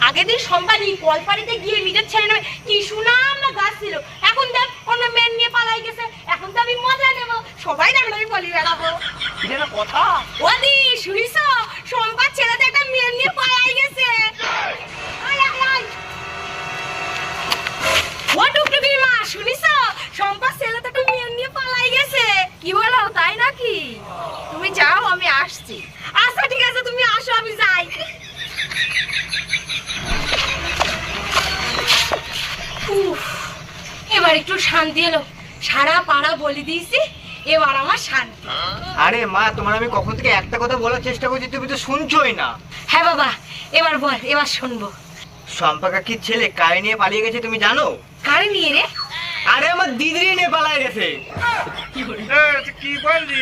আগের দিন সম্পানি কলপাড়িতে গিয়ে নিজের ছেলে নেবে কি সুনাম না গাছ ছিল, এখন দেখ অন্য মেন নিয়ে পালাই গেছে। এখন তো আমি মজা নেব, সবাই জানবে আমি বলি বেড়াবো। এটা না কথা। ওদি শুনিস সম্পার ছেলেতে একটা মেন নিয়ে পালাই গেছে। আয় আয় আয় ও টুকটুকির মা, শুনিস সম্পার ছেলেতে একটা মেন নিয়ে পালাই গেছে। কি বলো, তাই নাকি? তুমি যাও, আমি আসছি। আচ্ছা ঠিক আছে, তুমি আসো, আমি যাই। উফ, এবার একটু শান্তি এলো। সারা পাড়া বলে দিয়েছি, এবার আমার শান্তি। আরে মা, তোমার আমি কখন থেকে একটা কথা বলার চেষ্টা করছি, তুমি তো শুনছোই না। হ্যাঁ বাবা, এবার বল, এবার শুনবো। শম্পা কাকির ছেলে কারে নিয়ে পালিয়ে গেছে তুমি জানো? কারে নিয়ে রে? আরে আমার দিদি নিয়ে পালিয়ে গেছে। কি বললি?